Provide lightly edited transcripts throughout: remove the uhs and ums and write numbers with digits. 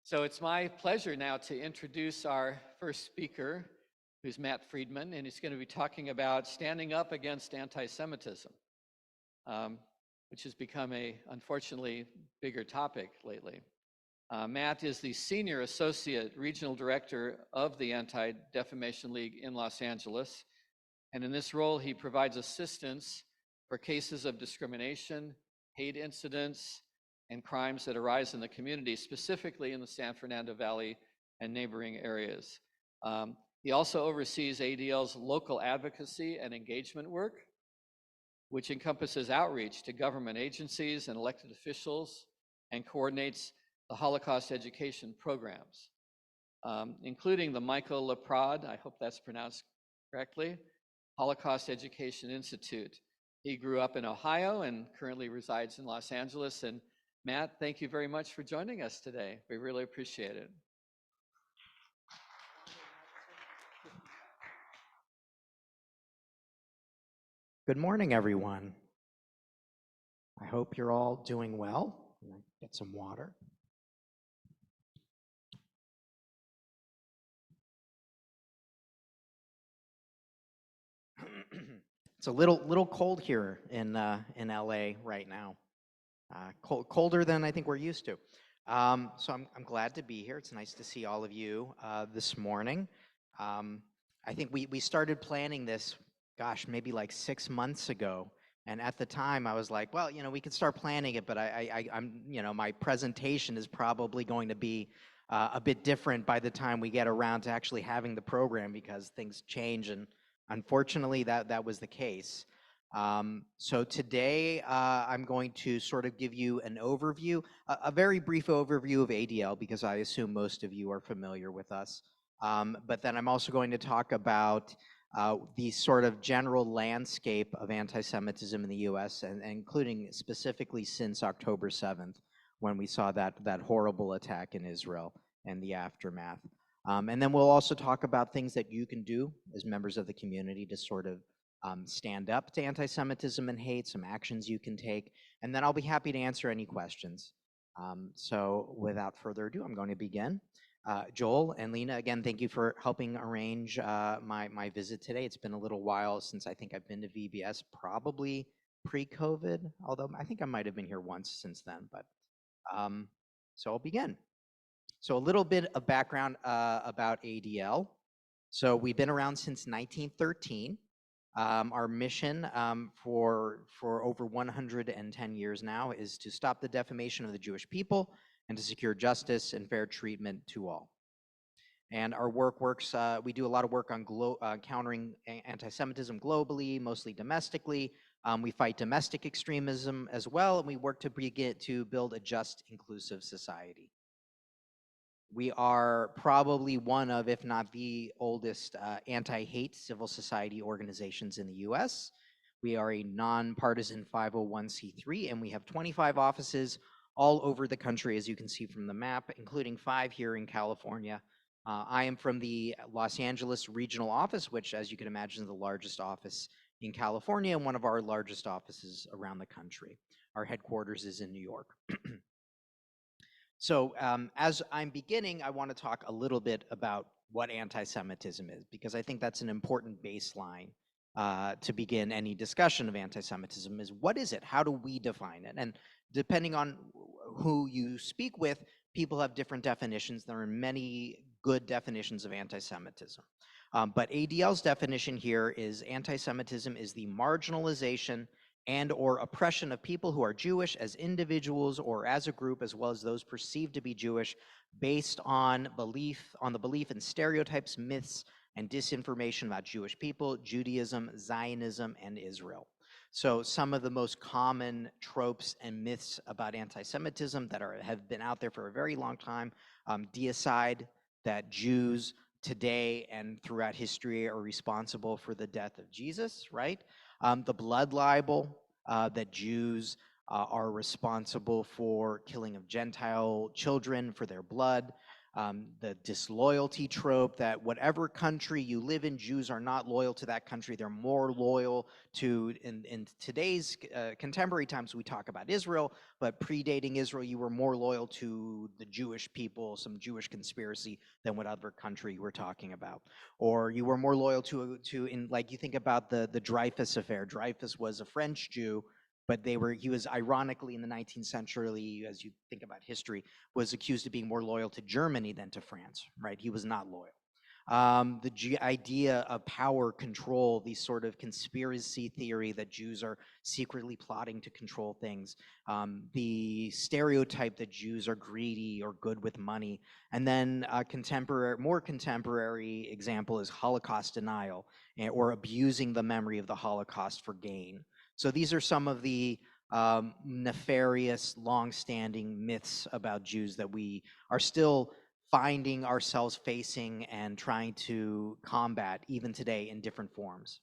So it's my pleasure now to introduce our first speaker, who's Matt Friedman, and he's going to be talking about standing up against anti-Semitism, which has become a, unfortunately, bigger topic lately. Matt is the Senior Associate Regional Director of the Anti-Defamation League in Los Angeles, and in this role he provides assistance for cases of discrimination, hate incidents, and crimes that arise in the community, specifically in the San Fernando Valley and neighboring areas. He also oversees ADL's local advocacy and engagement work, which encompasses outreach to government agencies and elected officials and coordinates the Holocaust education programs, including the Michael Leprad, I hope that's pronounced correctly, Holocaust Education Institute. He grew up in Ohio and currently resides in Los Angeles. And Matt, thank you very much for joining us today. We really appreciate it. Good morning, everyone. I hope you're all doing well. Get some water. It's a little cold here in LA right now. Colder than I think we're used to. So I'm glad to be here. It's nice to see all of you this morning. I think we started planning this, gosh, maybe like 6 months ago. And at the time I was like, well, we could start planning it, but I'm my presentation is probably going to be a bit different by the time we get around to actually having the program, because things change, and unfortunately that was the case. So today I'm going to sort of give you an overview, a very brief overview of ADL, because I assume most of you are familiar with us. But then I'm also going to talk about the sort of general landscape of anti-Semitism in the US, and including specifically since October 7th, when we saw that horrible attack in Israel and the aftermath. And then we'll also talk about things that you can do as members of the community to sort of stand up to anti-Semitism and hate, some actions you can take, and then I'll be happy to answer any questions. So without further ado, I'm going to begin. Joel and Lena, again, thank you for helping arrange my visit today. It's been a little while since I think I've been to VBS, probably pre-COVID, although I think I might have been here once since then, but so I'll begin. So a little bit of background about ADL. So we've been around since 1913. Our mission for over 110 years now is to stop the defamation of the Jewish people and to secure justice and fair treatment to all. And our we do a lot of work on countering anti-Semitism globally, mostly domestically. We fight domestic extremism as well, and we work to build a just, inclusive society. We are probably one of, if not the oldest, anti-hate civil society organizations in the US. We are a nonpartisan 501c3, and we have 25 offices all over the country, as you can see from the map, including 5 here in California. I am from the Los Angeles regional office, which, as you can imagine, is the largest office in California and one of our largest offices around the country. Our headquarters is in New York. So as I'm beginning, I want to talk a little bit about what anti-Semitism is, because I think that's an important baseline to begin any discussion of anti-Semitism. Is what is it? How do we define it? And depending on who you speak with, people have different definitions. There are many good definitions of anti-Semitism. But ADL's definition here is anti-Semitism is the marginalization and or oppression of people who are Jewish as individuals or as a group, as well as those perceived to be Jewish, based on the belief in stereotypes, myths, and disinformation about Jewish people, Judaism, Zionism, and Israel. So some of the most common tropes and myths about anti-Semitism that have been out there for a very long time, deicide, that Jews today and throughout history are responsible for the death of Jesus, right? The blood libel, that Jews are responsible for killing of Gentile children for their blood. the disloyalty trope that whatever country you live in, Jews are not loyal to that country. They're more loyal to, in today's contemporary times, we talk about Israel, but predating Israel, you were more loyal to the Jewish people, some Jewish conspiracy, than what other country you were talking about. Or you were more loyal to like you think about the Dreyfus affair. Dreyfus was a French Jew, but he was ironically in the 19th century, as you think about history, was accused of being more loyal to Germany than to France, right? He was not loyal. The idea of power control, these sort of conspiracy theory that Jews are secretly plotting to control things, the stereotype that Jews are greedy or good with money, and then a more contemporary example is Holocaust denial or abusing the memory of the Holocaust for gain. So these are some of the nefarious, long-standing myths about Jews that we are still finding ourselves facing and trying to combat even today in different forms.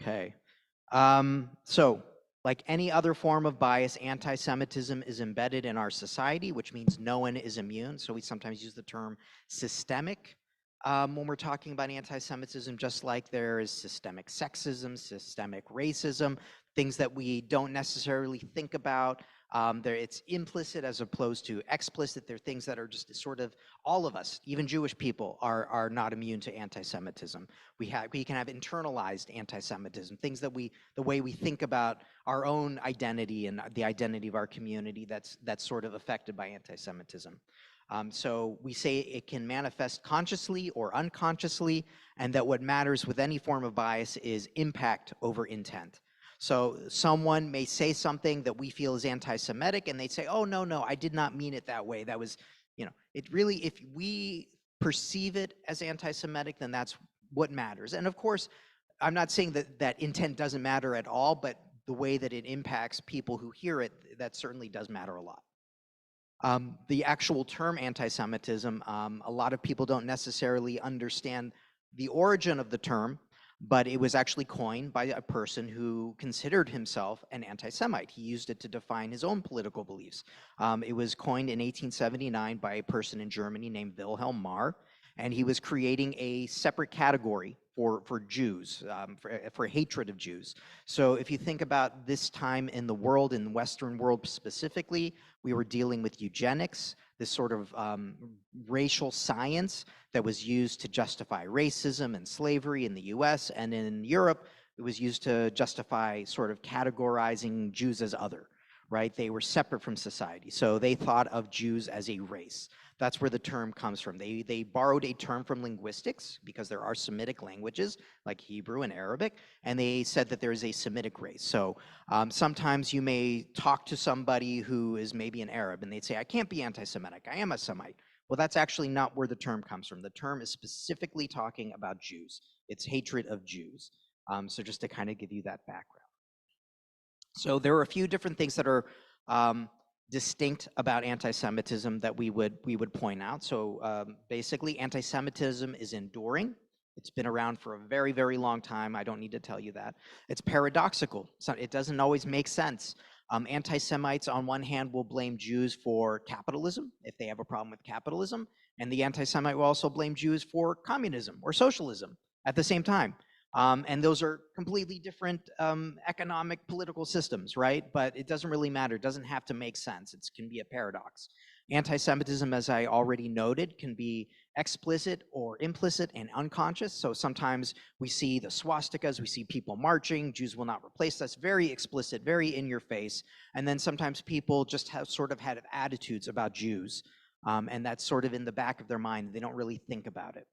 Okay. So, like any other form of bias, anti-Semitism is embedded in our society, which means no one is immune. So we sometimes use the term systemic when we're talking about anti-Semitism, just like there is systemic sexism, systemic racism, things that we don't necessarily think about. It's implicit as opposed to explicit. They're things that are just sort of all of us, even Jewish people, are not immune to anti-Semitism. We can have internalized anti-Semitism, things that the way we think about our own identity and the identity of our community that's sort of affected by anti-Semitism. So we say it can manifest consciously or unconsciously, and that what matters with any form of bias is impact over intent. So someone may say something that we feel is anti-Semitic, and they say, "Oh, no, I did not mean it that way. That was, it really, if we perceive it as anti-Semitic, then that's what matters." And of course, I'm not saying that intent doesn't matter at all, but the way that it impacts people who hear it, that certainly does matter a lot. The actual term anti-Semitism, a lot of people don't necessarily understand the origin of the term, but it was actually coined by a person who considered himself an anti-Semite. He used it to define his own political beliefs. It was coined in 1879 by a person in Germany named Wilhelm Marr, and he was creating a separate category for Jews, for hatred of Jews. So if you think about this time in the world, in the Western world specifically, we were dealing with eugenics, this sort of racial science that was used to justify racism and slavery in the US, and in Europe, it was used to justify sort of categorizing Jews as other, right? They were separate from society. So they thought of Jews as a race. That's where the term comes from. They borrowed a term from linguistics because there are Semitic languages like Hebrew and Arabic, and they said that there is a Semitic race. So sometimes you may talk to somebody who is maybe an Arab, and they'd say, "I can't be anti-Semitic, I am a Semite." Well, that's actually not where the term comes from. The term is specifically talking about Jews. It's hatred of Jews. So just to kind of give you that background. So there are a few different things that are distinct about anti-Semitism that we would point out. So basically, anti-Semitism is enduring. It's been around for a very, very long time. I don't need to tell you that. It's paradoxical. So it doesn't always make sense. Anti-Semites, on one hand, will blame Jews for capitalism if they have a problem with capitalism, and the anti-Semite will also blame Jews for communism or socialism at the same time. And those are completely different economic, political systems, right? But it doesn't really matter. It doesn't have to make sense. It can be a paradox. Anti-Semitism, as I already noted, can be explicit or implicit and unconscious. So sometimes we see the swastikas, we see people marching, Jews will not replace us, very explicit, very in your face. And then sometimes people just have sort of had attitudes about Jews. And that's sort of in the back of their mind. They don't really think about it.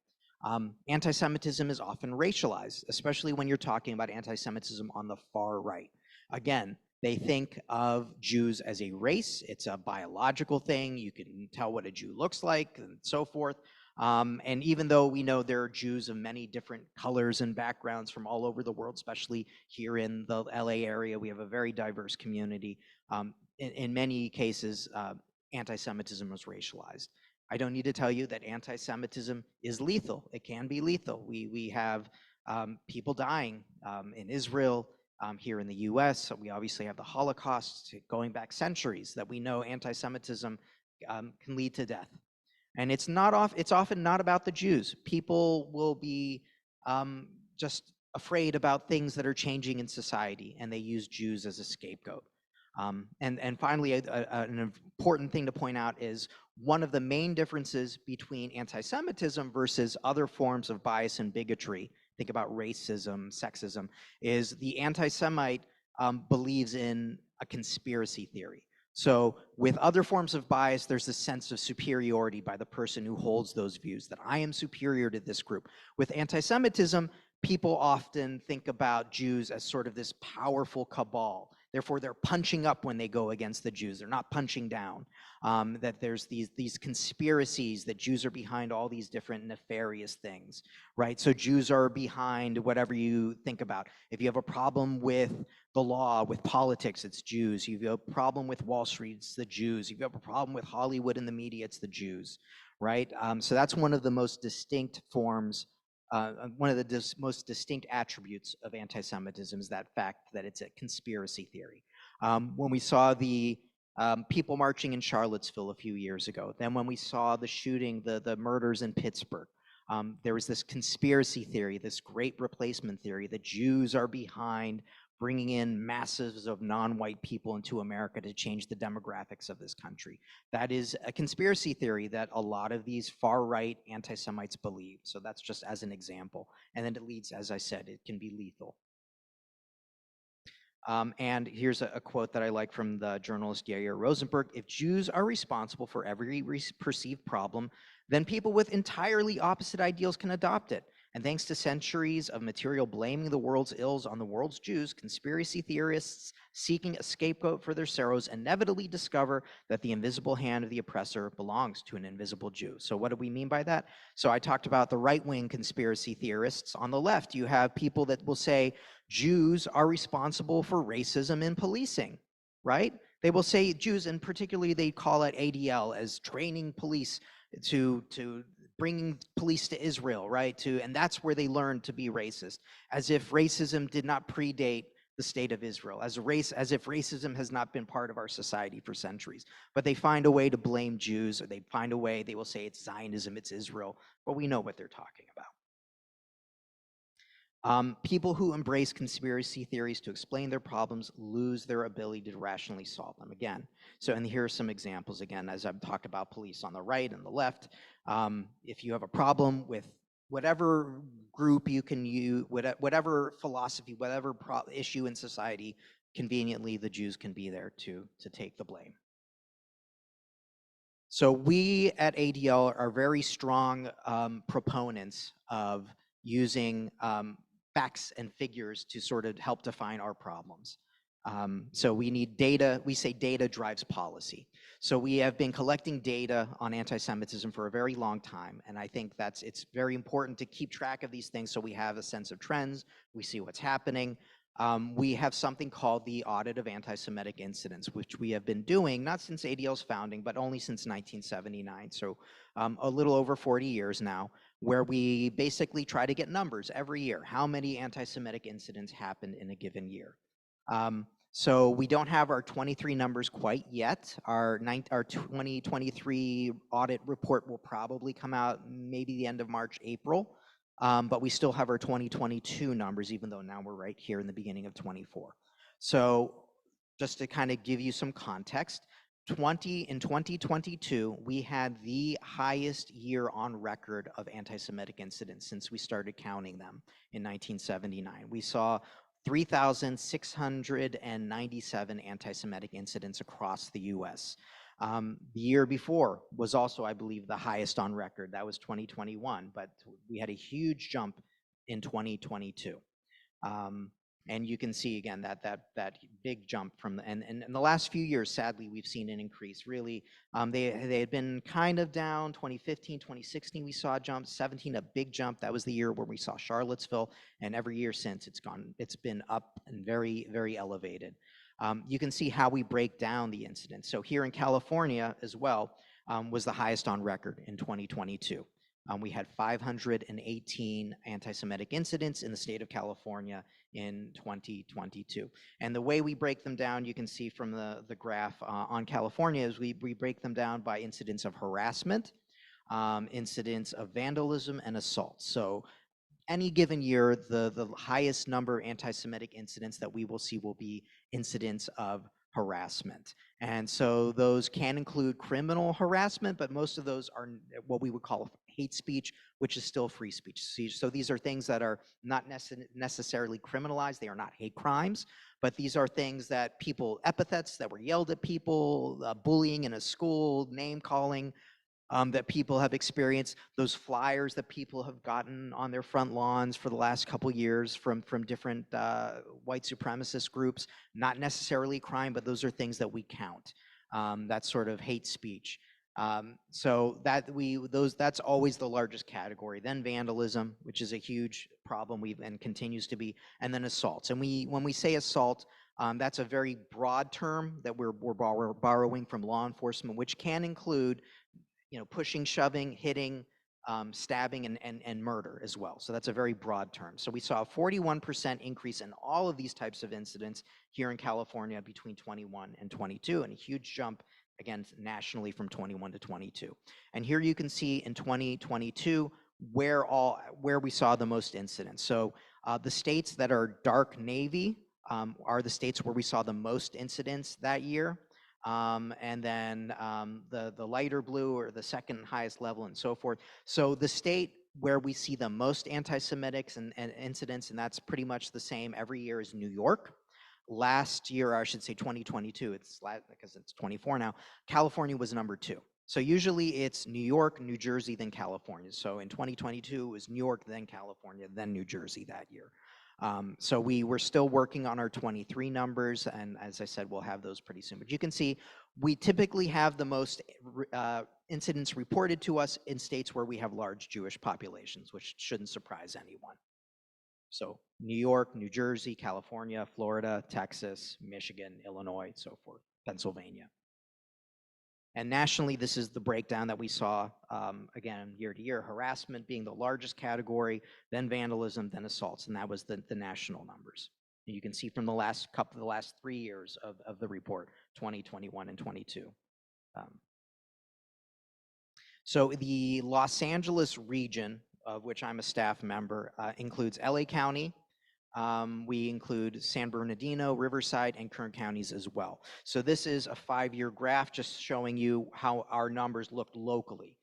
Anti-Semitism is often racialized, especially when you're talking about anti-Semitism on the far right. Again, they think of Jews as a race. It's a biological thing. You can tell what a Jew looks like and so forth. And even though we know there are Jews of many different colors and backgrounds from all over the world, especially here in the LA area, we have a very diverse community. In many cases, anti-Semitism was racialized. I don't need to tell you that anti-Semitism is lethal. It can be lethal. We have people dying in Israel, here in the US. So we obviously have the Holocaust going back centuries that we know anti-Semitism can lead to death. And it's often not about the Jews. People will be just afraid about things that are changing in society, and they use Jews as a scapegoat. And finally, an important thing to point out is one of the main differences between anti-Semitism versus other forms of bias and bigotry, think about racism, sexism, is the anti-Semite believes in a conspiracy theory. So with other forms of bias, there's a sense of superiority by the person who holds those views, that I am superior to this group. With anti-Semitism, people often think about Jews as sort of this powerful cabal. Therefore, they're punching up when they go against the Jews. They're not punching down. That there's these conspiracies that Jews are behind all these different nefarious things, right? So Jews are behind whatever you think about. If you have a problem with the law, with politics, it's Jews. If you have a problem with Wall Street, it's the Jews. If you have a problem with Hollywood and the media, it's the Jews, right? So that's one of the most distinct forms, one of the most distinct attributes of anti-Semitism is that fact that it's a conspiracy theory. When we saw the people marching in Charlottesville a few years ago, then when we saw the shooting, the murders in Pittsburgh, there was this conspiracy theory, this great replacement theory, that Jews are behind bringing in masses of non-white people into America to change the demographics of this country. That is a conspiracy theory that a lot of these far-right anti-Semites believe. So that's just as an example. And then it leads, as I said, it can be lethal. And here's a quote that I like from the journalist Yair Rosenberg. If Jews are responsible for every perceived problem, then people with entirely opposite ideals can adopt it. And thanks to centuries of material blaming the world's ills on the world's Jews, conspiracy theorists seeking a scapegoat for their sorrows inevitably discover that the invisible hand of the oppressor belongs to an invisible Jew. So what do we mean by that? So I talked about the right-wing conspiracy theorists. On the left, you have people that will say Jews are responsible for racism in policing, right? They will say Jews, and particularly they call it ADL as training police to bringing police to Israel, right? And that's where they learned to be racist, as if racism did not predate the state of Israel, as if racism has not been part of our society for centuries. But they find a way to blame Jews, or they find a way, they will say it's Zionism, it's Israel, but we know what they're talking about. People who embrace conspiracy theories to explain their problems lose their ability to rationally solve them again. So, and here are some examples again, as I've talked about police on the right and the left. If you have a problem with whatever group you can use, whatever philosophy, whatever issue in society, conveniently the Jews can be there to take the blame. So we at ADL are very strong proponents of using facts and figures to sort of help define our problems. So we need data. We say data drives policy. So we have been collecting data on anti-Semitism for a very long time, and I think it's very important to keep track of these things so we have a sense of trends, we see what's happening. We have something called the Audit of Anti-Semitic Incidents, which we have been doing, not since ADL's founding, but only since 1979, so a little over 40 years now, where we basically try to get numbers every year. How many anti-Semitic incidents happened in a given year? So we don't have our 23 numbers quite yet. Our 2023 audit report will probably come out maybe the end of March, April. But we still have our 2022 numbers, even though now we're right here in the beginning of 24. So just to kind of give you some context, in 2022, we had the highest year on record of anti-Semitic incidents since we started counting them in 1979. We saw 3,697 anti-Semitic incidents across the US. The year before was also, I believe, the highest on record. That was 2021, but we had a huge jump in 2022. And you can see again that big jump from and in the last few years, sadly, we've seen an increase. Really, they had been kind of down. 2015, 2016, we saw a jump. 17, a big jump. That was the year where we saw Charlottesville, and every year since it's been up and very, very elevated. You can see how we break down the incidents. So here in California as well was the highest on record in 2022. We had 518 anti-Semitic incidents in the state of California in 2022. And the way we break them down, you can see from the graph on California, is we break them down by incidents of harassment, incidents of vandalism, and assault. So any given year, the highest number of anti-Semitic incidents that we will see will be incidents of harassment. And so those can include criminal harassment, but most of those are what we would call hate speech, which is still free speech. So these are things that are not necessarily criminalized. They are not hate crimes, but these are things that people, epithets that were yelled at people, bullying in a school, name calling, that people have experienced, those flyers that people have gotten on their front lawns for the last couple years from different white supremacist groups, not necessarily crime, but those are things that we count. That's sort of hate speech. So that's always the largest category. Then vandalism, which is a huge problem and continues to be, and then assaults. And when we say assault, that's a very broad term that we're borrowing from law enforcement, which can include pushing, shoving, hitting, stabbing, and murder as well. So that's a very broad term. So we saw a 41% increase in all of these types of incidents here in California between 21 and 22, and a huge jump, again, nationally from 21 to 22. And here you can see in 2022 where we saw the most incidents. So the states that are dark navy are the states where we saw the most incidents that year. And then the lighter blue or the second highest level and so forth. So the state where we see the most anti-Semitics and incidents, and that's pretty much the same every year, is New York. Last year, or I should say 2022, because it's 24 now, California was number 2. So usually it's New York, New Jersey, then California. So in 2022, it was New York, then California, then New Jersey that year. So we're still working on our 23 numbers, and as I said, we'll have those pretty soon. But you can see we typically have the most incidents reported to us in states where we have large Jewish populations, which shouldn't surprise anyone. So New York, New Jersey, California, Florida, Texas, Michigan, Illinois, so forth, Pennsylvania. And nationally, this is the breakdown that we saw, again, year to year, harassment being the largest category, then vandalism, then assaults, and that was the national numbers. And you can see from the last 3 years of the report, 2021 and 22. So the Los Angeles region, of which I'm a staff member, includes LA County. We include San Bernardino, Riverside, and Kern counties as well. So this is a 5-year graph just showing you how our numbers looked locally.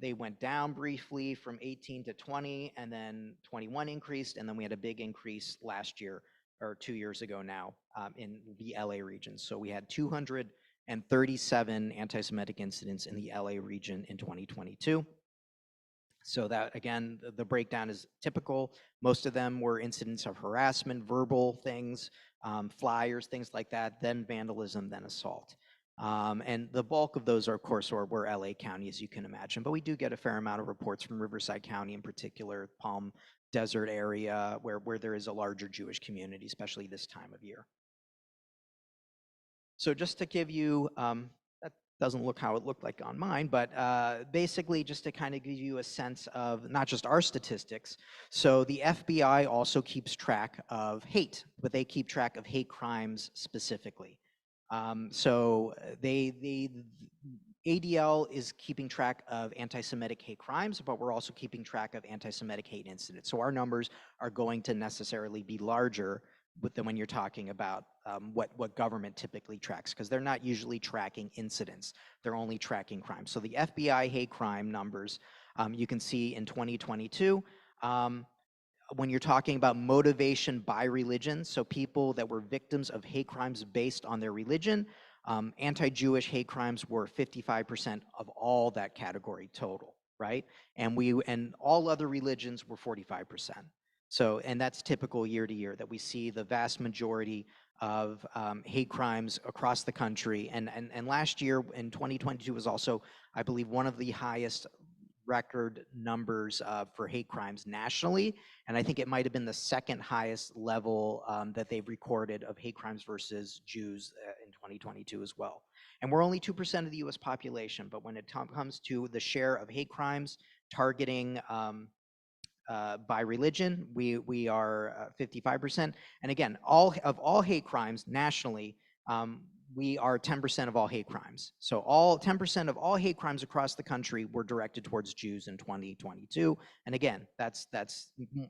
They went down briefly from 18 to 20, and then 21 increased, and then we had a big increase last year, or 2 years ago now, in the LA region. So we had 237 anti-Semitic incidents in the LA region in 2022. So that, again, the breakdown is typical. Most of them were incidents of harassment, verbal things, flyers, things like that, then vandalism, then assault. And the bulk of those, of course, were LA County, as you can imagine. But we do get a fair amount of reports from Riverside County in particular, Palm Desert area, where there is a larger Jewish community, especially this time of year. So just to give you, doesn't look how it looked like on mine, but basically just to kind of give you a sense of not just our statistics. So the FBI also keeps track of hate, but they keep track of hate crimes specifically. So ADL is keeping track of anti-Semitic hate crimes, but we're also keeping track of anti-Semitic hate incidents. So our numbers are going to necessarily be larger than when you're talking about what government typically tracks, because they're not usually tracking incidents. They're only tracking crime. So the FBI hate crime numbers, you can see in 2022, when you're talking about motivation by religion, so people that were victims of hate crimes based on their religion, anti-Jewish hate crimes were 55% of all that category total, right? And all other religions were 45%. So, and that's typical year to year that we see the vast majority of hate crimes across the country. And last year in 2022 was also, I believe, one of the highest record numbers for hate crimes nationally. And I think it might have been the second highest level that they've recorded of hate crimes versus Jews in 2022 as well. And we're only 2% of the US population, but when it comes to the share of hate crimes targeting by religion, we are 55%. And again, all hate crimes nationally, we are 10% of all hate crimes. So all 10% of all hate crimes across the country were directed towards Jews in 2022. And again, that's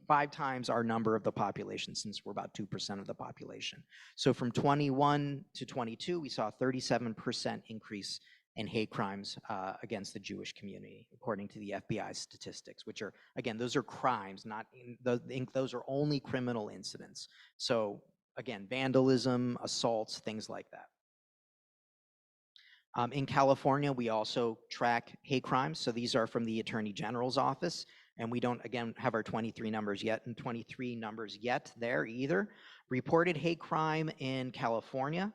5 times our number of the population, since we're about 2% of the population. So from 21 to 22, we saw a 37% increase in hate crimes against the Jewish community, according to the FBI statistics, which are, again, those are crimes, those are only criminal incidents. So again, vandalism, assaults, things like that. In California, we also track hate crimes. So these are from the Attorney General's office. And we don't, again, have our 23 numbers yet there either. Reported hate crime in California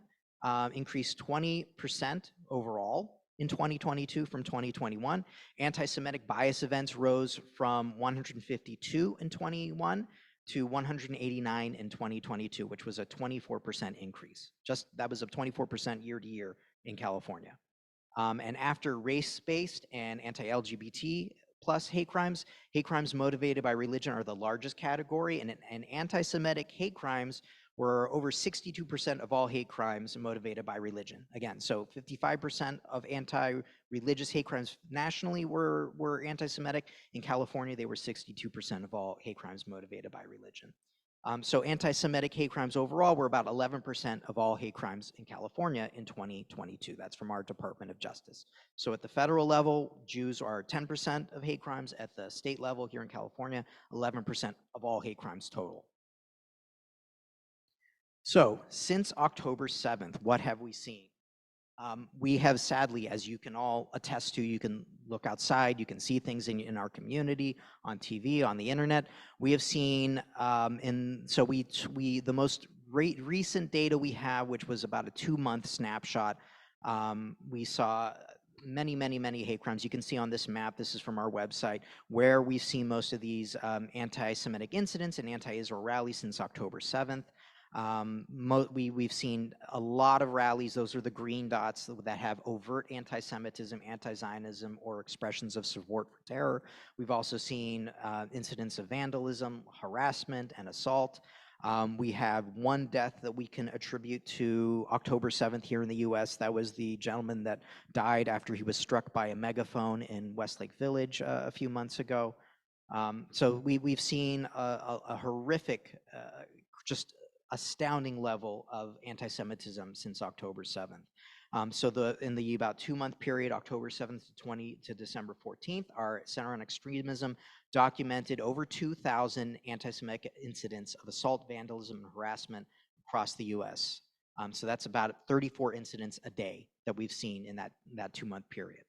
increased 20% overall in 2022 from 2021. Anti-Semitic bias events rose from 152 in 21 to 189 in 2022, which was a 24% increase. That was a 24% year to year in California. And after race-based and anti-LGBT plus hate crimes motivated by religion are the largest category, and anti-Semitic hate crimes were over 62% of all hate crimes motivated by religion. Again, so 55% of anti-religious hate crimes nationally were anti-Semitic. In California, they were 62% of all hate crimes motivated by religion. So anti-Semitic hate crimes overall were about 11% of all hate crimes in California in 2022. That's from our Department of Justice. So at the federal level, Jews are 10% of hate crimes. At the state level here in California, 11% of all hate crimes total. So since October 7th, what have we seen? We have sadly, as you can all attest to, you can look outside, you can see things in our community, on TV, on the internet. We have seen, the most recent data we have, which was about a 2-month snapshot, we saw many hate crimes. You can see on this map, this is from our website, where we've seen most of these anti-Semitic incidents and anti-Israel rallies since October 7th. We've seen a lot of rallies. Those are the green dots that have overt anti-Semitism, anti-Zionism, or expressions of support for terror. We've also seen incidents of vandalism, harassment, and assault. We have one death that we can attribute to October 7th here in the US. That was the gentleman that died after he was struck by a megaphone in Westlake Village a few months ago. So we've seen a horrific, just astounding level of anti-Semitism since October 7th. So in the about 2-month period, October 7th to December 14th, our Center on Extremism documented over 2,000 anti-Semitic incidents of assault, vandalism, and harassment across the US. So that's about 34 incidents a day that we've seen in that 2-month period.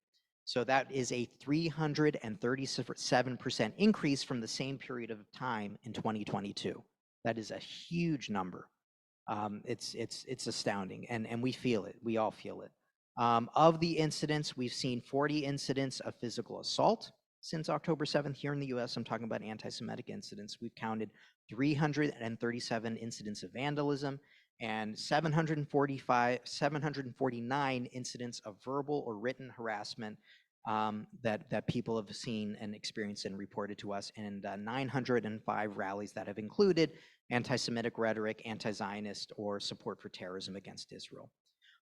So that is a 337% increase from the same period of time in 2022. That is a huge number. It's astounding, and we feel it. We all feel it. Of the incidents, we've seen 40 incidents of physical assault since October 7th here in the US. I'm talking about anti-Semitic incidents. We've counted 337 incidents of vandalism and 749 incidents of verbal or written harassment that people have seen and experienced and reported to us, and 905 rallies that have included anti-Semitic rhetoric, anti-Zionist, or support for terrorism against Israel.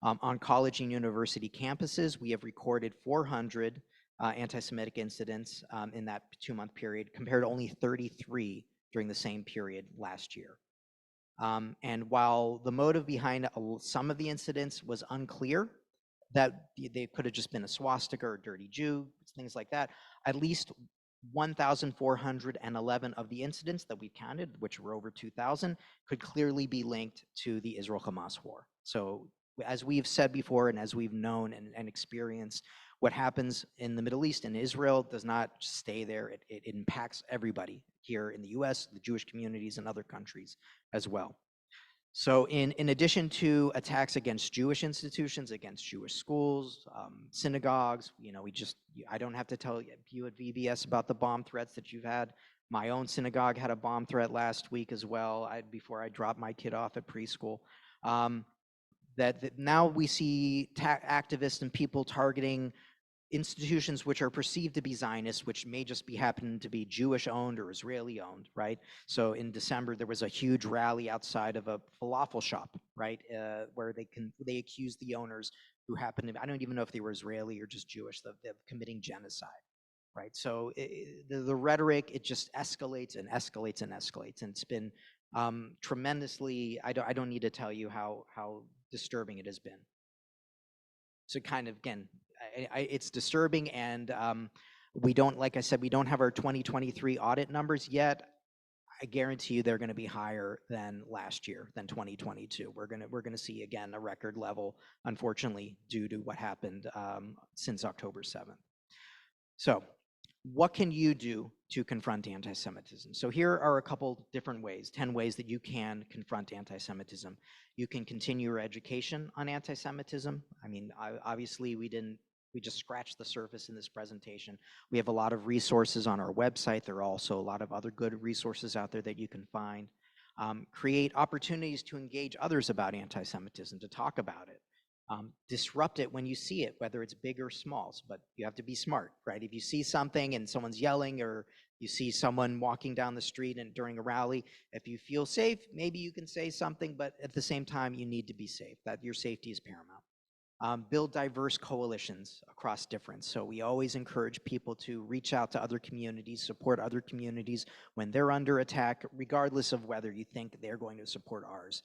On college and university campuses, we have recorded 400 anti-Semitic incidents in that 2-month period, compared to only 33 during the same period last year. And while the motive behind some of the incidents was unclear, that they could have just been a swastika or a dirty Jew, things like that, at least 1,411 of the incidents that we counted, which were over 2,000, could clearly be linked to the Israel-Hamas war. So as we've said before and as we've known and experienced, what happens in the Middle East and Israel does not stay there. It impacts everybody here in the US, the Jewish communities, and other countries as well. So in addition to attacks against Jewish institutions, against Jewish schools, synagogues, I don't have to tell you at VBS about the bomb threats that you've had. My own synagogue had a bomb threat last week as well, before I dropped my kid off at preschool. That now we see activists and people targeting institutions which are perceived to be Zionist, which may just be happen to be Jewish owned or Israeli owned, right? So in December, there was a huge rally outside of a falafel shop, right? Where they accused the owners, who happened to, I don't even know if they were Israeli or just Jewish, of committing genocide, right? So the rhetoric, it just escalates and escalates and escalates. And it's been tremendously, I don't need to tell you how disturbing it has been. So kind of, again, it's disturbing, and we don't, like I said, we don't have our 2023 audit numbers yet. I guarantee you they're going to be higher than last year, than 2022. We're going to see, again, a record level, unfortunately, due to what happened since October 7th. So what can you do to confront anti-Semitism? So here are a couple different ways, 10 ways that you can confront anti-Semitism. You can continue your education on anti-Semitism. I mean, obviously we just scratched the surface in this presentation. We have a lot of resources on our website. There are also a lot of other good resources out there that you can find. Create opportunities to engage others about anti-Semitism, to talk about it. Disrupt it when you see it, whether it's big or small, but you have to be smart, right? If you see something and someone's yelling, or you see someone walking down the street and during a rally, if you feel safe, maybe you can say something, but at the same time, you need to be safe. That your safety is paramount. Build diverse coalitions across difference. So we always encourage people to reach out to other communities, support other communities when they're under attack, regardless of whether you think they're going to support ours.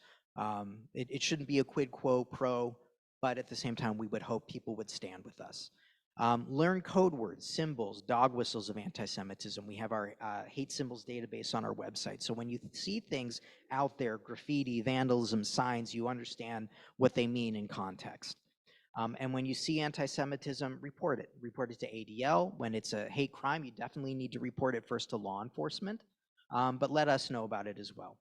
It shouldn't be a quid quo pro, but at the same time, we would hope people would stand with us. Learn code words, symbols, dog whistles of anti-Semitism. We have our hate symbols database on our website. So when you see things out there, graffiti, vandalism, signs, you understand what they mean in context. And when you see anti-Semitism, report it. Report it to ADL. When it's a hate crime, you definitely need to report it first to law enforcement, but let us know about it as well.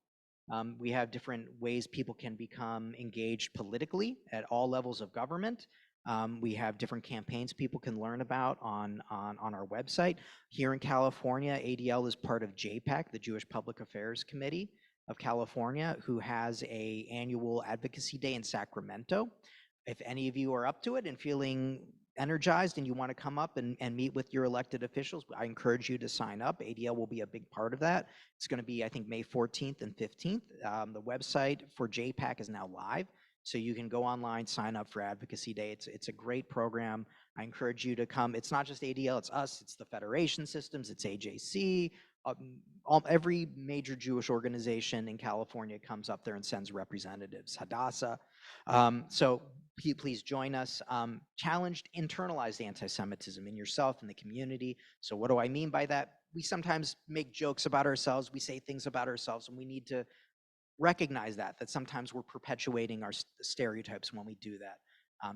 We have different ways people can become engaged politically at all levels of government. We have different campaigns people can learn about on our website. Here in California, ADL is part of JPAC, the Jewish Public Affairs Committee of California, who has an annual advocacy day in Sacramento. If any of you are up to it and feeling energized and you want to come up and meet with your elected officials, I encourage you to sign up. ADL will be a big part of that. It's going to be, I think, May 14th and 15th. The website for JPAC is now live, so you can go online, sign up for Advocacy Day. It's a great program. I encourage you to come. It's not just ADL, it's us, it's the Federation Systems, it's AJC. Every major Jewish organization in California comes up there and sends representatives. Hadassah. So please join us. Challenged internalized anti-Semitism in yourself and the community. So what do I mean by that? We sometimes make jokes about ourselves. We say things about ourselves, and we need to recognize that sometimes we're perpetuating our stereotypes when we do that.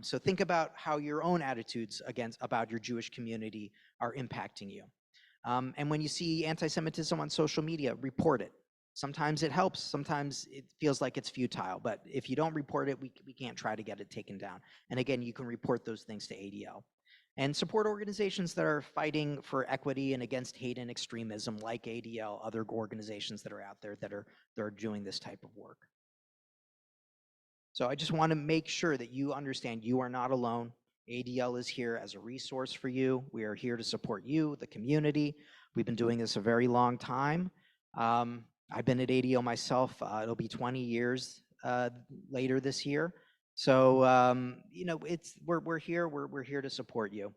So think about how your own attitudes about your Jewish community are impacting you. And when you see anti-Semitism on social media, report it. Sometimes it helps, sometimes it feels like it's futile, but if you don't report it, we can't try to get it taken down. And again, you can report those things to ADL. And support organizations that are fighting for equity and against hate and extremism, like ADL, other organizations that are out there that are doing this type of work. So I just want to make sure that you understand you are not alone. ADL is here as a resource for you. We are here to support you, the community. We've been doing this a very long time. I've been at ADL myself. It'll be 20 years later this year. So we're here. We're here to support you.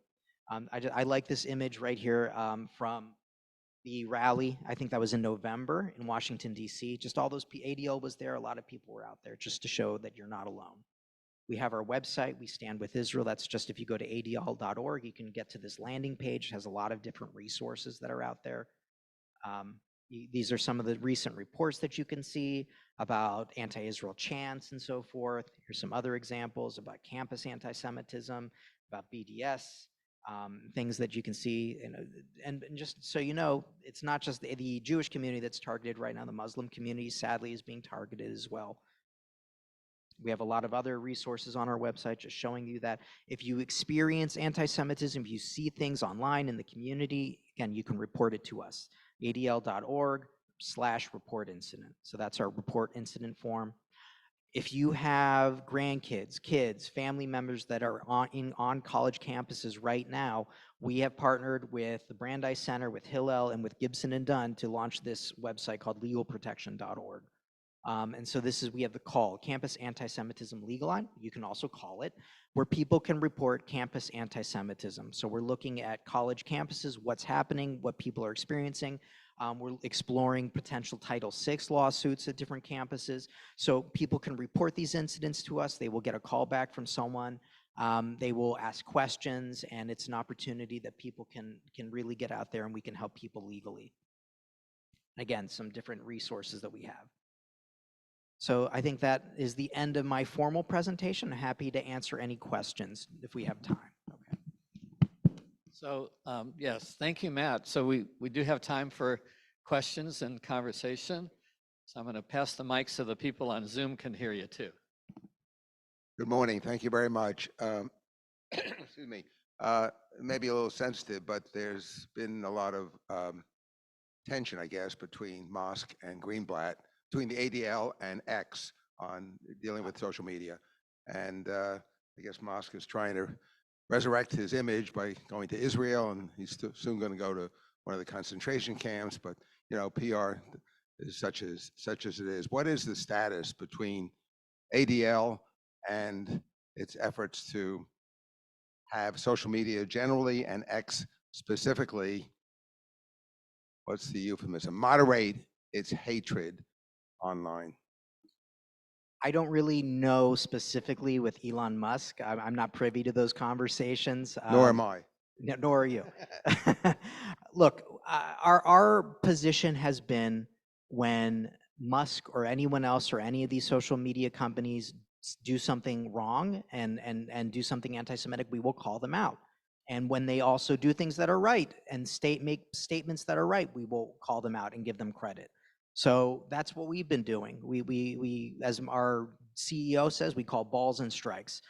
I like this image right here from the rally. I think that was in November in Washington, D.C. Just all those ADL was there. A lot of people were out there just to show that you're not alone. We have our website, We Stand With Israel. That's just, if you go to adl.org, you can get to this landing page. It has a lot of different resources that are out there. These are some of the recent reports that you can see about anti-Israel chants and so forth. Here's some other examples about campus anti-Semitism, about BDS, things that you can see. And just so you know, it's not just the Jewish community that's targeted right now. The Muslim community, sadly, is being targeted as well. We have a lot of other resources on our website just showing you that if you experience anti-Semitism, if you see things online in the community, again, you can report it to us. adl.org/report incident. So that's our report incident form. If you have grandkids, kids, family members that are on college campuses right now, we have partnered with the Brandeis Center, with Hillel, and with Gibson and Dunn to launch this website called legalprotection.org. And so we have the call, Campus Anti-Semitism Legal Line, you can also call it, where people can report campus anti-Semitism. So we're looking at college campuses, what's happening, what people are experiencing. We're exploring potential Title VI lawsuits at different campuses. So people can report these incidents to us. They will get a call back from someone. They will ask questions, and it's an opportunity that people can really get out there and we can help people legally. Again, some different resources that we have. So I think that is the end of my formal presentation. I'm happy to answer any questions if we have time. Okay. So yes, thank you, Matt. So we do have time for questions and conversation. So I'm going to pass the mic so the people on Zoom can hear you too. Good morning. Thank you very much. Excuse me. Maybe a little sensitive, but there's been a lot of tension, I guess, between Musk and Greenblatt, between the ADL and X on dealing with social media. And I guess Musk is trying to resurrect his image by going to Israel, and he's soon going to go to one of the concentration camps. But you know, PR is such as it is. What is the status between ADL and its efforts to have social media generally and X specifically, what's the euphemism, moderate its hatred online? I don't really know specifically with Elon Musk. I'm not privy to those conversations. Nor am I. Nor are you. Look, our position has been when Musk or anyone else or any of these social media companies do something wrong and do something anti-Semitic, we will call them out. And when they also do things that are right and make statements that are right, we will call them out and give them credit. So that's what we've been doing. We as our CEO says, we call balls and strikes.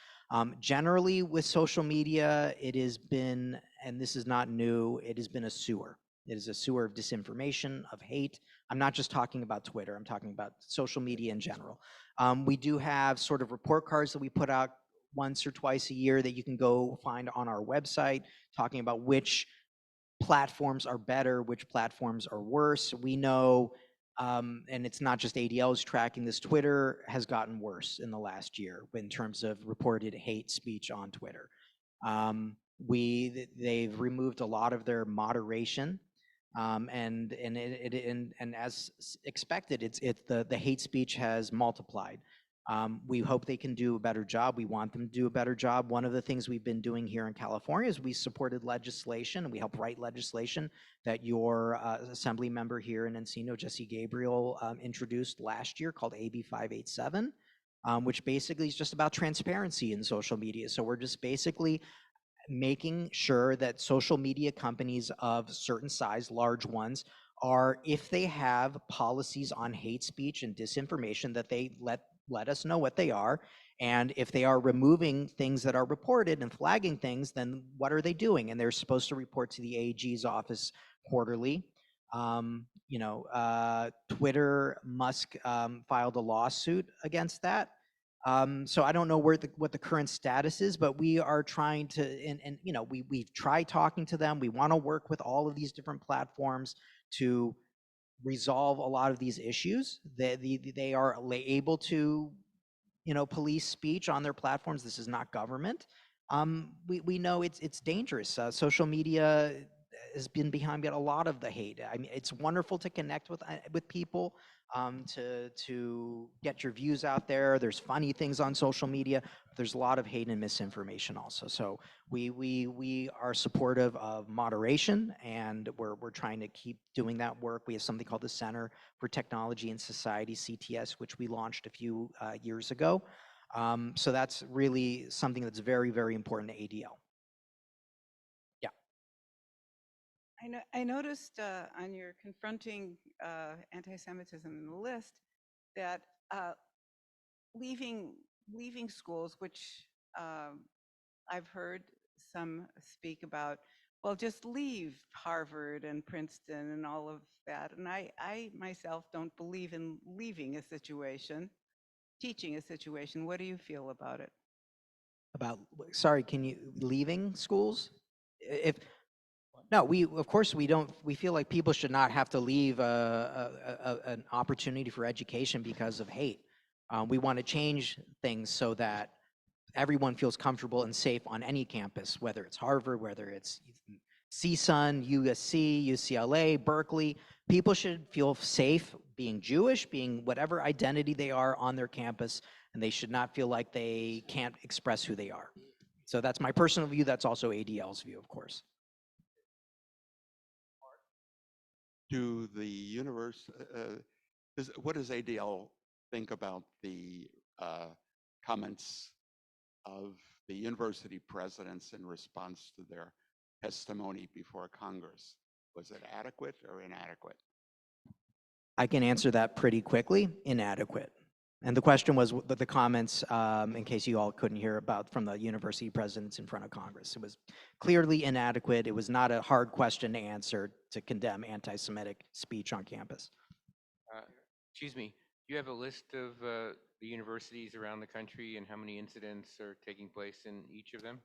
Generally with social media, it has been, and this is not new, it has been a sewer. It is a sewer of disinformation, of hate. I'm not just talking about Twitter, I'm talking about social media in general. We do have sort of report cards that we put out once or twice a year that you can go find on our website, talking about which platforms are better, which platforms are worse. We know, and it's not just ADL's tracking this, Twitter has gotten worse in the last year in terms of reported hate speech on Twitter. They've removed a lot of their moderation, and as expected, the hate speech has multiplied. We hope they can do a better job. We want them to do a better job. One of the things we've been doing here in California is we supported legislation, and we helped write legislation that your assembly member here in Encino, Jesse Gabriel, introduced last year called AB 587, which basically is just about transparency in social media. So we're just basically making sure that social media companies of certain size, large ones, are, if they have policies on hate speech and disinformation, that they let us know what they are. And if they are removing things that are reported and flagging things, then what are they doing? And they're supposed to report to the AG's office quarterly. Twitter, Musk filed a lawsuit against that. So I don't know what the current status is, but we are trying to, we've tried talking to them. We want to work with all of these different platforms to resolve a lot of these issues. They are able to, police speech on their platforms. This is not government. We know it's dangerous. Social media has been behind a lot of the hate. I mean, it's wonderful to connect with people, to get your views out there. There's funny things on social media. But there's a lot of hate and misinformation also. So we are supportive of moderation, and we're trying to keep doing that work. We have something called the Center for Technology and Society, CTS, which we launched a few years ago. So that's really something that's very, very important to ADL. Yeah. I noticed on your confronting anti-Semitism in the list that leaving schools, which I've heard some speak about, well, just leave Harvard and Princeton and all of that. And I myself don't believe in leaving a situation, teaching a situation. What do you feel about it? Sorry, can you, leaving schools? If, no, of course we don't, we feel like people should not have to leave an opportunity for education because of hate. We want to change things so that everyone feels comfortable and safe on any campus, whether it's Harvard, whether it's CSUN, USC, UCLA, Berkeley. People should feel safe being Jewish, being whatever identity they are on their campus, and they should not feel like they can't express who they are. So that's my personal view. That's also ADL's view, of course. Do the universe, what does ADL think about the comments of the university presidents in response to their testimony before Congress? Was it adequate or inadequate? I can answer that pretty quickly. Inadequate. And the question was the comments, in case you all couldn't hear about, from the university presidents in front of Congress. It was clearly inadequate. It was not a hard question to answer to condemn anti-Semitic speech on campus. Excuse me, do you have a list of the universities around the country and how many incidents are taking place in each of them?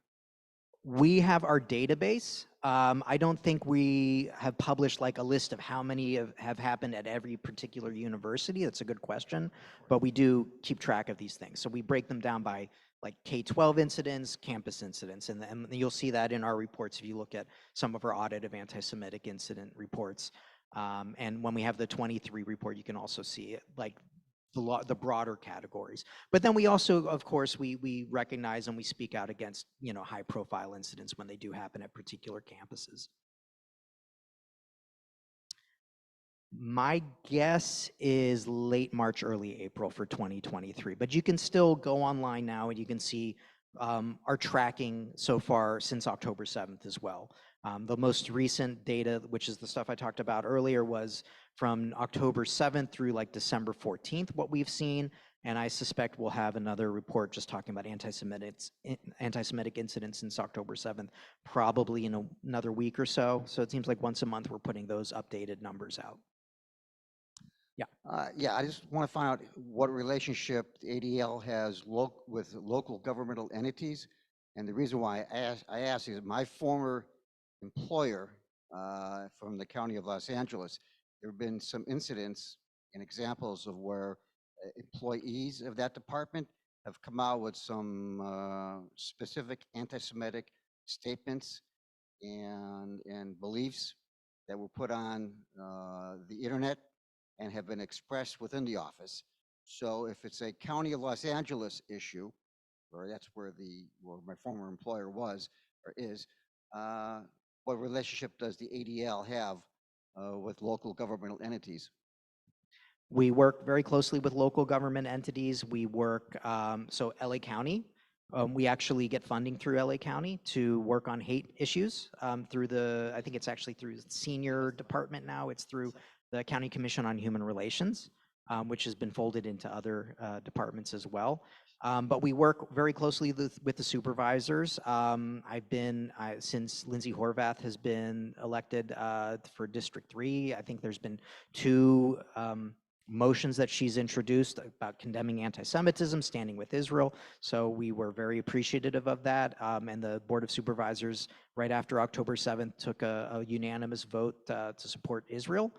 We have our database. I don't think we have published like a list of how many have happened at every particular university. That's a good question, but we do keep track of these things. So we break them down by like K-12 incidents, campus incidents, and you'll see that in our reports if you look at some of our audit of anti-Semitic incident reports. And when we have the 23 report, you can also see it, like the broader categories. But then we also, of course, we recognize and we speak out against, you know, high profile incidents when they do happen at particular campuses. My guess is late March, early April for 2023, but you can still go online now and you can see our tracking so far since October 7th as well. The most recent data, which is the stuff I talked about earlier, was from October 7th through like December 14th, what we've seen. And I suspect we'll have another report just talking about anti-Semitic incidents since October 7th, probably in another week or so. So it seems like once a month we're putting those updated numbers out. Yeah. Yeah, I just want to find out what relationship the ADL has with local governmental entities. And the reason why I ask is my former employer from the county of Los Angeles, there have been some incidents and examples of where employees of that department have come out with some specific anti-Semitic statements and beliefs that were put on the internet and have been expressed within the office. So if it's a county of Los Angeles issue, or that's where my former employer was or is, what relationship does the ADL have with local governmental entities? We work very closely with local government entities. We work, so LA County, we actually get funding through LA County to work on hate issues through I think it's actually through the senior department now. It's through the County Commission on Human Relations, which has been folded into other departments as well. But we work very closely with the supervisors. Since Lindsay Horvath has been elected for District 3, I think there's been 2 motions that she's introduced about condemning anti-Semitism, standing with Israel. So we were very appreciative of that. And the Board of Supervisors, right after October 7th, took a unanimous vote to support Israel.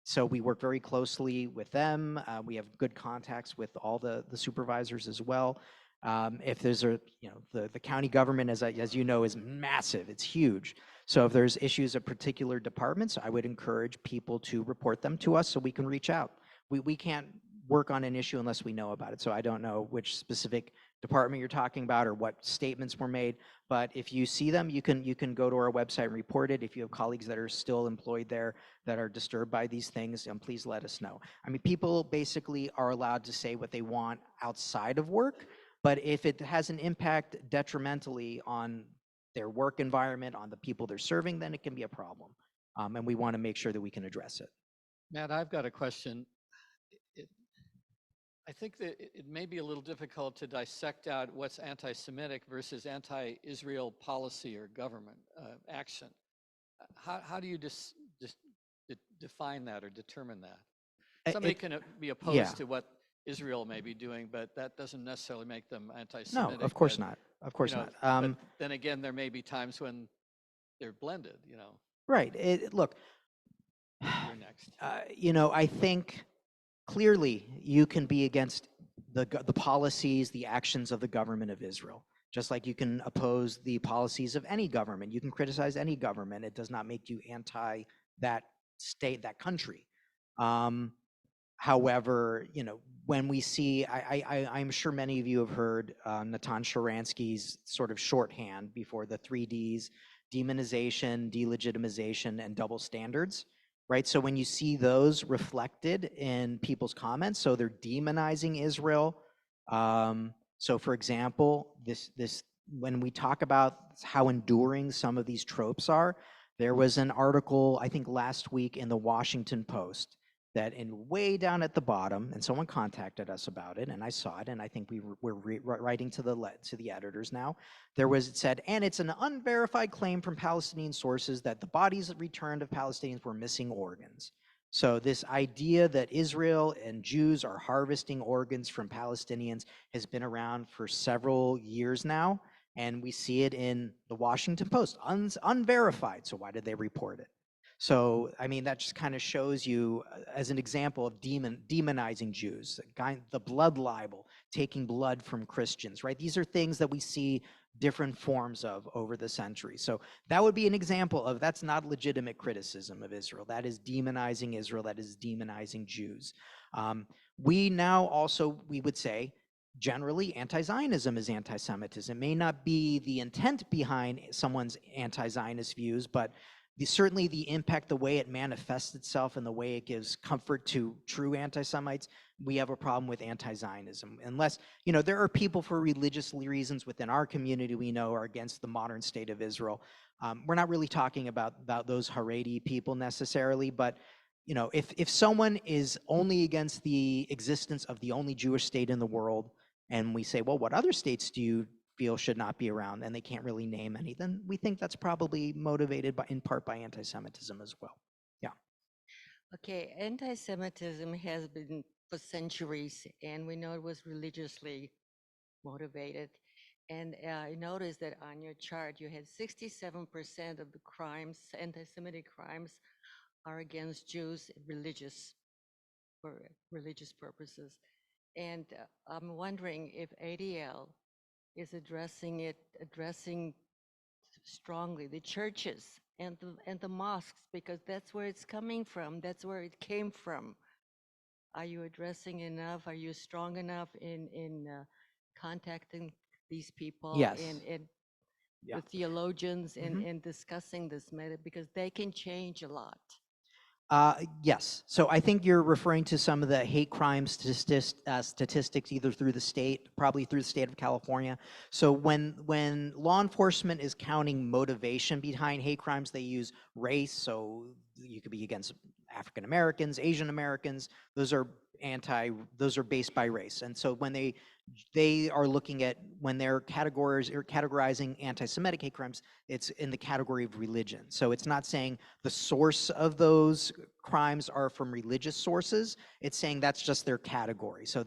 So we work very closely with them. We have good contacts with all the supervisors as well. If there's the county government, as you know, is massive. It's huge. So if there's issues at particular departments, I would encourage people to report them to us so we can reach out. We can't work on an issue unless we know about it. So I don't know which specific department you're talking about or what statements were made, but if you see them, you can go to our website and report it. If you have colleagues that are still employed there that are disturbed by these things, please let us know. I mean, people basically are allowed to say what they want outside of work, but if it has an impact detrimentally on their work environment, on the people they're serving, then it can be a problem. And we want to make sure that we can address it. Matt, I've got a question. I think that it may be a little difficult to dissect out what's anti-Semitic versus anti-Israel policy or government action. How do you define that or determine that? Somebody can be opposed to what Israel may be doing, but that doesn't necessarily make them anti-Semitic. No, of course not. Of course not. But then again, there may be times when they're blended, Right. Look, You're next. I think clearly you can be against the policies, the actions of the government of Israel, just like you can oppose the policies of any government. You can criticize any government. It does not make you anti that state, that country. However, when we see, I'm sure many of you have heard Natan Sharansky's sort of shorthand before the 3Ds: demonization, delegitimization, and double standards, right? So when you see those reflected in people's comments, so they're demonizing Israel. So for example, when we talk about how enduring some of these tropes are, there was an article, I think last week, in the Washington Post that way down at the bottom, and someone contacted us about it, and I saw it, and I think we're writing to the editors now. It said, and it's an unverified claim from Palestinian sources that the bodies returned of Palestinians were missing organs. So this idea that Israel and Jews are harvesting organs from Palestinians has been around for several years now, and we see it in the Washington Post, unverified. So why did they report it? So, I mean, that just kind of shows you as an example of demonizing Jews, the blood libel, taking blood from Christians, right? These are things that we see different forms of over the centuries. So that would be an example of that's not legitimate criticism of Israel. That is demonizing Israel. That is demonizing Jews. We now also, we would say, generally, anti-Zionism is anti-Semitism. It may not be the intent behind someone's anti-Zionist views, but certainly the impact, the way it manifests itself and the way it gives comfort to true anti-Semites, we have a problem with anti-Zionism. Unless, there are people for religious reasons within our community we know are against the modern state of Israel. We're not really talking about those Haredi people necessarily, but if someone is only against the existence of the only Jewish state in the world, and we say, well, what other states do you feel should not be around, and they can't really name any, then we think that's probably motivated in part by anti-Semitism as well. Yeah. Okay, anti-Semitism has been for centuries, and we know it was religiously motivated. And I noticed that on your chart, you had 67% of the crimes, anti-Semitic crimes, are against Jews for religious purposes. And I'm wondering if ADL is addressing strongly the churches and the mosques, because that's where it's coming from. That's where it came from. Are you addressing enough? Are you strong enough in contacting these people? Yes. And Yeah. the theologians and discussing this matter, because they can change a lot. Yes. So I think you're referring to some of the hate crime statistics, either through the state, probably through the state of California. So when law enforcement is counting motivation behind hate crimes, they use race. So you could be against African Americans, Asian Americans. Those are based by race. And so when they are looking at, when they're categorizing anti-Semitic hate crimes, it's in the category of religion. So it's not saying the source of those crimes are from religious sources. It's saying that's just their category. So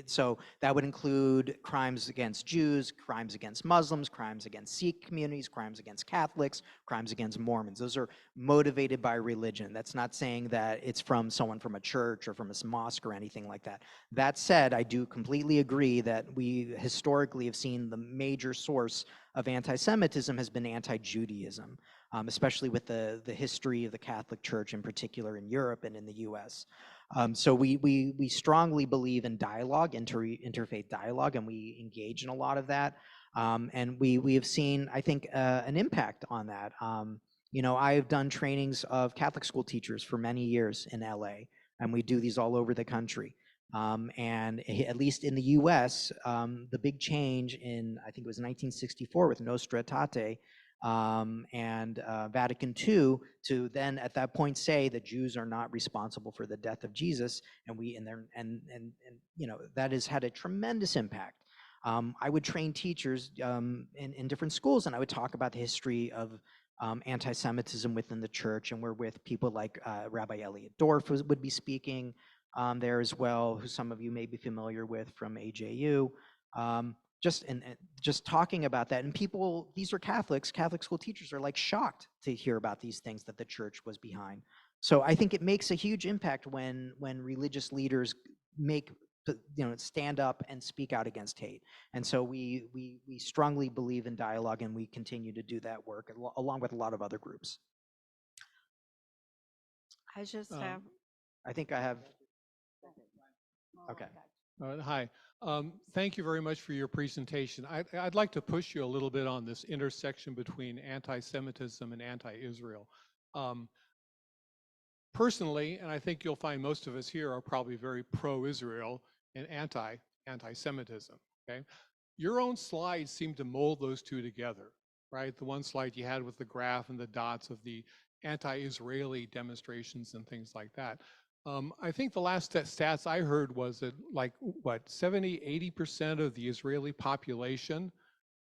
so that would include crimes against Jews, crimes against Muslims, crimes against Sikh communities, crimes against Catholics, crimes against Mormons. Those are motivated by religion. That's not saying that it's from someone from a church or from a mosque or anything like that. That said, I do completely agree that we historically have seen the major source of anti-Semitism has been anti-Judaism. especially with the history of the Catholic Church in particular in Europe and in the US. So we strongly believe in dialogue, interfaith dialogue, and we engage in a lot of that. And we have seen, I think, an impact on that. I've done trainings of Catholic school teachers for many years in LA, and we do these all over the country. At least in the US, the big change in, I think it was 1964 with Nostra Aetate, and Vatican II, to then at that point say that Jews are not responsible for the death of Jesus, that has had a tremendous impact. I would train teachers in different schools, and I would talk about the history of anti-Semitism within the church, and we're with people like Rabbi Elliot Dorff would be speaking there as well, who some of you may be familiar with from AJU. Just talking about that, and people, these are Catholics, Catholic school teachers are like shocked to hear about these things that the church was behind. So I think it makes a huge impact when religious leaders stand up and speak out against hate. And so we strongly believe in dialogue, and we continue to do that work along with a lot of other groups. I just have. I think I have. Okay. Hi. Thank you very much for your presentation. I'd like to push you a little bit on this intersection between anti-Semitism and anti-Israel. Personally, and I think you'll find most of us here are probably very pro-Israel and anti-Semitism. Okay, your own slides seem to mold those two together, right? The one slide you had with the graph and the dots of the anti-Israeli demonstrations and things like that. I think the last stats I heard was that, like, what, 70–80% of the Israeli population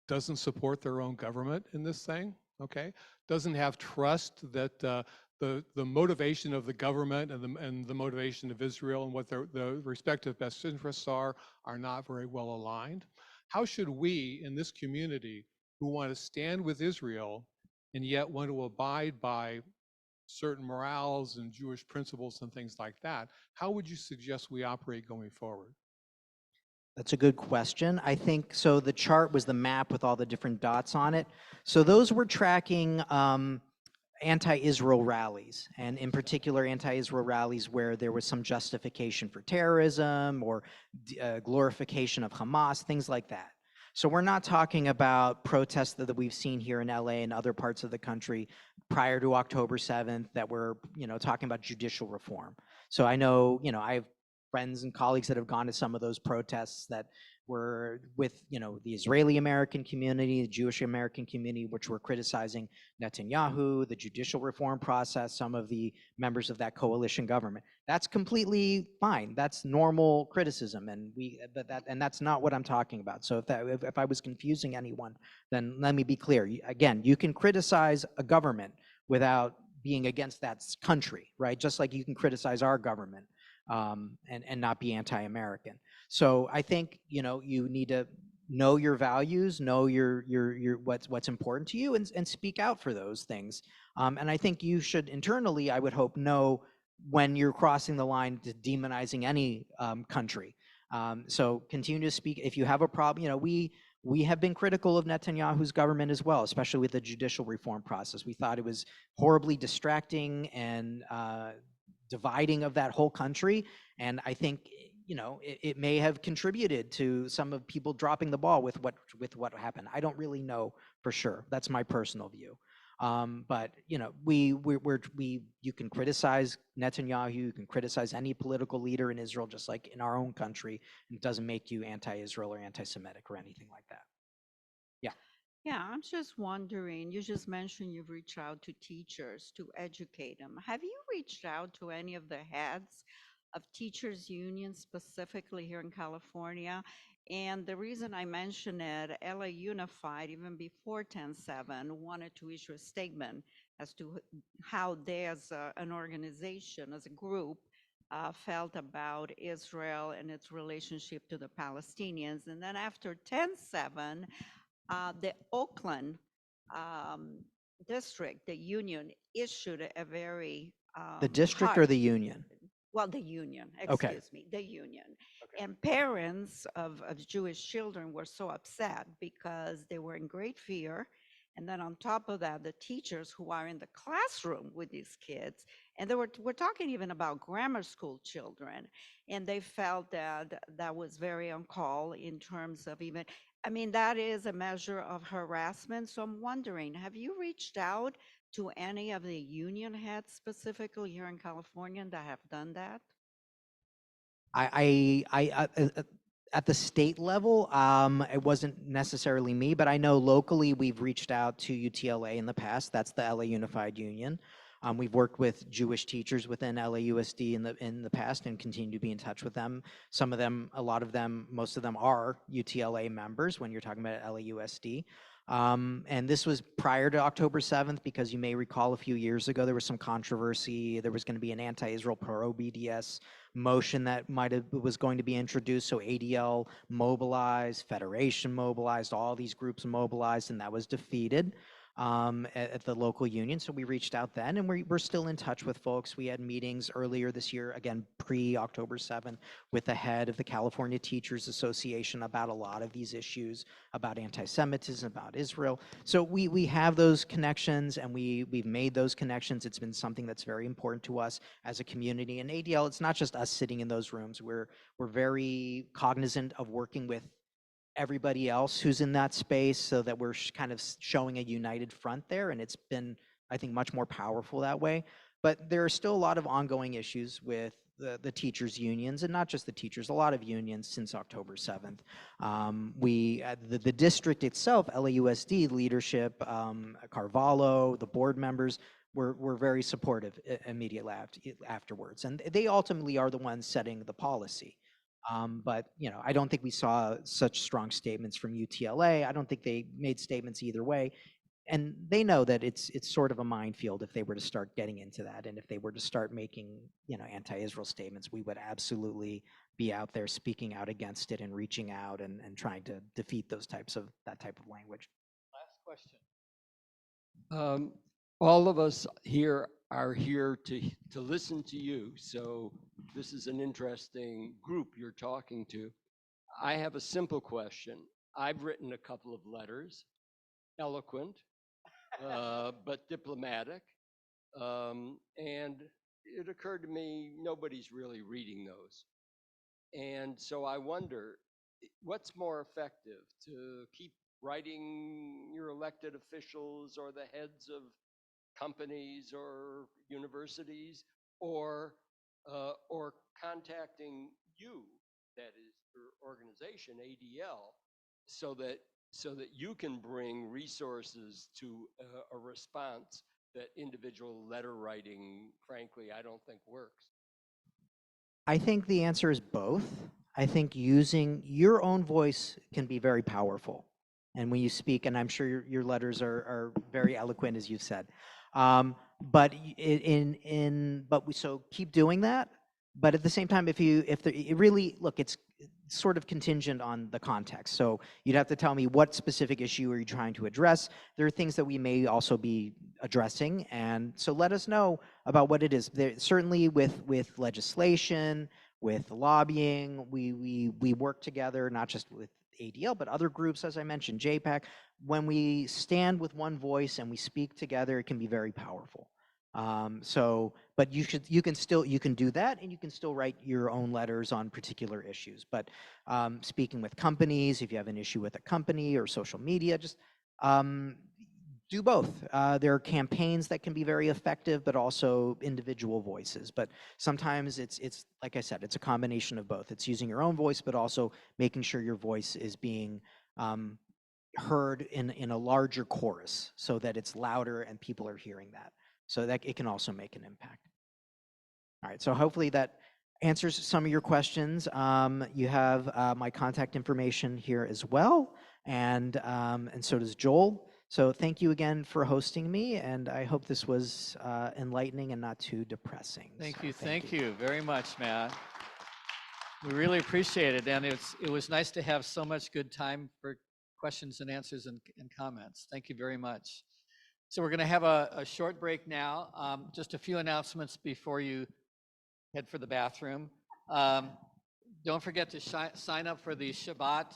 doesn't support their own government in this thing, okay? Doesn't have trust that the motivation of the government and the motivation of Israel and what the respective best interests are not very well aligned. How should we in this community, who want to stand with Israel and yet want to abide by certain morals and Jewish principles and things like that, how would you suggest we operate going forward? That's a good question. I think, so the chart was the map with all the different dots on it. So those were tracking anti-Israel rallies, and in particular anti-Israel rallies where there was some justification for terrorism or glorification of Hamas, things like that. So we're not talking about protests that we've seen here in LA and other parts of the country prior to October 7th that were, talking about judicial reform. So I know, I have friends and colleagues that have gone to some of those protests that were with, the Israeli American community, the Jewish American community, which were criticizing Netanyahu, the judicial reform process, some of the members of that coalition government. That's completely fine. That's normal criticism, and that's not what I'm talking about. So if I was confusing anyone, then let me be clear. Again, you can criticize a government without being against that country, right? Just like you can criticize our government and not be anti-American. So I think, you need to know your values, know your what's important to you, and speak out for those things. And I think you should internally, I would hope, know when you're crossing the line to demonizing any country. So continue to speak. If you have a problem, we have been critical of Netanyahu's government as well, especially with the judicial reform process. We thought it was horribly distracting and dividing of that whole country. And I think, it may have contributed to some of people dropping the ball with what happened. I don't really know for sure. That's my personal view. But you can criticize Netanyahu, you can criticize any political leader in Israel, just like in our own country. It doesn't make you anti-Israel or anti-Semitic or anything like that. Yeah. Yeah, I'm just wondering, you just mentioned you've reached out to teachers to educate them. Have you reached out to any of the heads of teachers unions, specifically here in California? And the reason I mention it, LA Unified, even before 10/7, wanted to issue a statement as to how they, as an organization, as a group, felt about Israel and its relationship to the Palestinians. And then after 10/7, the Oakland district, the union, issued a very The district or the union? Well, the union, Okay. excuse me, the union. And parents of Jewish children were so upset because they were in great fear And then on top of that, the teachers who are in the classroom with these kids, and we're talking even about grammar school children, and they felt that that was very on call in terms of even, I mean, that is a measure of harassment. So I'm wondering, have you reached out to any of the union heads specifically here in California that have done that? At the state level, it wasn't necessarily me, but I know locally we've reached out to UTLA in the past. That's the LA Unified Union. We've worked with Jewish teachers within LAUSD in the past and continue to be in touch with them. Some of them, a lot of them, most of them are UTLA members when you're talking about LAUSD. And this was prior to October 7th, because you may recall a few years ago there was some controversy. There was going to be an anti-Israel pro-BDS motion that was going to be introduced. So ADL mobilized, Federation mobilized, all these groups mobilized, and that was defeated at the local union. So we reached out then, and we're still in touch with folks. We had meetings earlier this year, again, pre-October 7th, with the head of the California Teachers Association about a lot of these issues, about anti-Semitism, about Israel. So we have those connections, and we've made those connections. It's been something that's very important to us as a community. And ADL, it's not just us sitting in those rooms. We're very cognizant of working with everybody else who's in that space, so that we're kind of showing a united front there, and it's been, I think, much more powerful that way. But there are still a lot of ongoing issues with the teachers' unions, and not just the teachers, a lot of unions since October 7th. The district itself, LAUSD leadership, Carvalho, the board members, were very supportive immediately afterwards. And they ultimately are the ones setting the policy. But I don't think we saw such strong statements from UTLA. I don't think they made statements either way. And they know that it's sort of a minefield if they were to start getting into that. And if they were to start making, anti-Israel statements, we would absolutely be out there speaking out against it and reaching out and trying to defeat that type of language. Last question. All of us here are here to listen to you. So this is an interesting group you're talking to. I have a simple question. I've written a couple of letters, eloquent, but diplomatic. And it occurred to me, nobody's really reading those. And so I wonder, what's more effective, to keep writing your elected officials or the heads of companies or universities, or contacting you, that is your organization, ADL, so that you can bring resources to a response that individual letter writing, frankly, I don't think works? I think the answer is both. I think using your own voice can be very powerful. And when you speak, and I'm sure your letters are very eloquent, as you've said. But so keep doing that. But at the same time, it's sort of contingent on the context. So you'd have to tell me, what specific issue are you trying to address? There are things that we may also be addressing, and so let us know about what it is. Certainly with legislation, with lobbying, we work together, not just with ADL, but other groups, as I mentioned, JPAC. When we stand with one voice and we speak together, it can be very powerful. But you can do that, and you can still write your own letters on particular issues. But speaking with companies, if you have an issue with a company or social media, just do both. There are campaigns that can be very effective, but also individual voices. But sometimes it's like I said, it's a combination of both. It's using your own voice, but also making sure your voice is being heard in a larger chorus, so that it's louder and people are hearing that, so that it can also make an impact. All right, so hopefully that answers some of your questions. You have my contact information here as well, and so does Joel. So thank you again for hosting me, and I hope this was enlightening and not too depressing. Thank So you. Thank you very much, Matt. We really appreciate it, and it was nice to have so much good time for questions and answers and comments. Thank you very much. So we're going to have a short break now. Just a few announcements before you head for the bathroom. Don't forget to sign up for the Shabbat